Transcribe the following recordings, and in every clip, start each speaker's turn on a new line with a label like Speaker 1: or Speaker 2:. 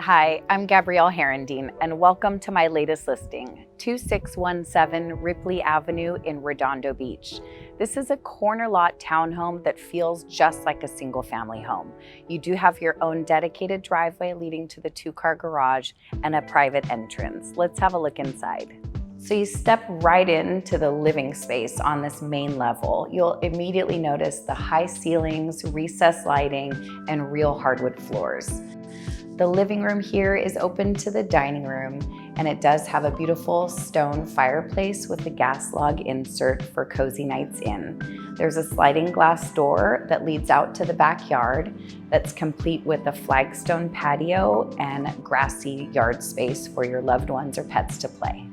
Speaker 1: Hi, I'm Gabrielle Herendeen, and welcome to my latest listing, 2617 Ripley Avenue in Redondo Beach. This is a corner lot townhome that feels just like a single-family home. You do have your own dedicated driveway leading to the two-car garage and a private entrance. Let's have a look inside. So you step right into the living space on this main level. You'll immediately notice the high ceilings, recessed lighting, and real hardwood floors. The living room here is open to the dining room, and it does have a beautiful stone fireplace with a gas log insert for cozy nights in. There's a sliding glass door that leads out to the backyard that's complete with a flagstone patio and grassy yard space for your loved ones or pets to play.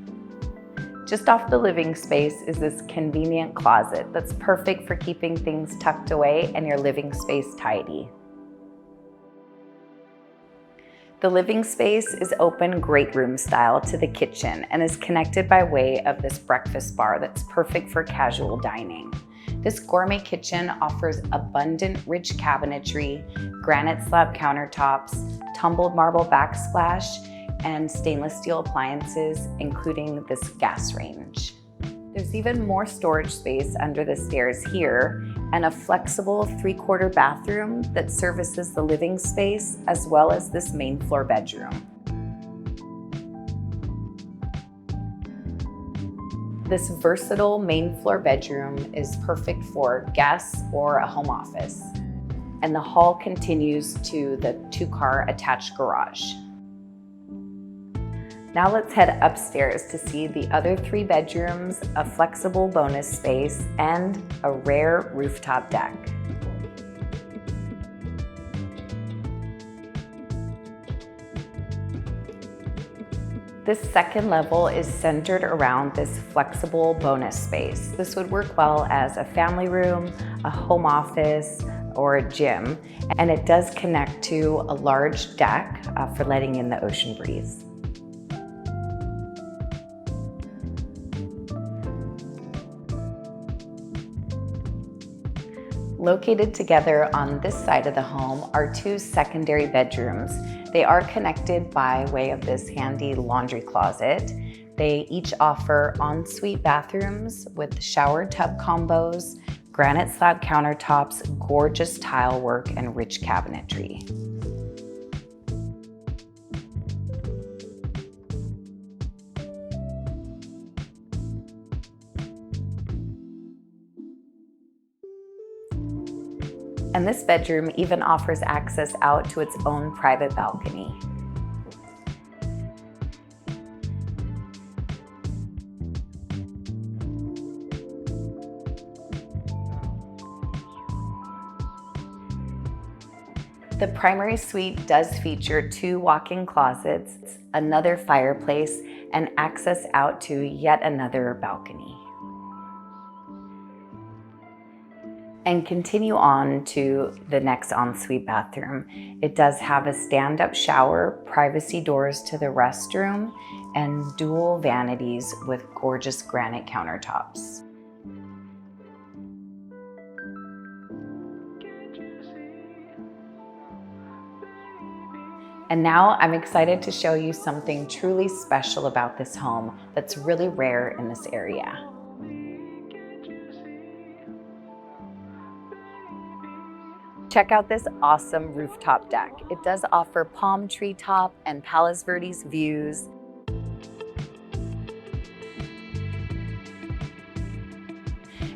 Speaker 1: Just off the living space is this convenient closet that's perfect for keeping things tucked away and your living space tidy. The living space is open great room style to the kitchen and is connected by way of this breakfast bar that's perfect for casual dining. This gourmet kitchen offers abundant rich cabinetry, granite slab countertops, tumbled marble backsplash, and stainless steel appliances, including this gas range. There's even more storage space under the stairs here and a flexible 3/4 bathroom that services the living space as well as this main floor bedroom. This versatile main floor bedroom is perfect for guests or a home office. And the hall continues to the two-car attached garage. Now let's head upstairs to see the other 3 bedrooms, a flexible bonus space, and a rare rooftop deck. This second level is centered around this flexible bonus space. This would work well as a family room, a home office, or a gym, and it does connect to a large deck for letting in the ocean breeze. Located together on this side of the home are 2 secondary bedrooms. They are connected by way of this handy laundry closet. They each offer ensuite bathrooms with shower tub combos, granite slab countertops, gorgeous tile work, and rich cabinetry. And this bedroom even offers access out to its own private balcony. The primary suite does feature 2 walk-in closets, another fireplace, and access out to yet another balcony. And continue on to the next ensuite bathroom. It does have a stand-up shower, privacy doors to the restroom, and dual vanities with gorgeous granite countertops. And now I'm excited to show you something truly special about this home that's really rare in this area. Check out this awesome rooftop deck. It does offer palm tree top and Palos Verdes views.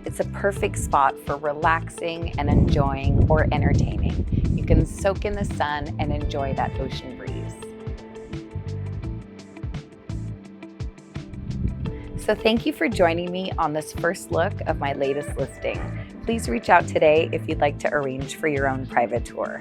Speaker 1: It's a perfect spot for relaxing and enjoying or entertaining. You can soak in the sun and enjoy that ocean breeze. So thank you for joining me on this first look of my latest listing. Please reach out today if you'd like to arrange for your own private tour.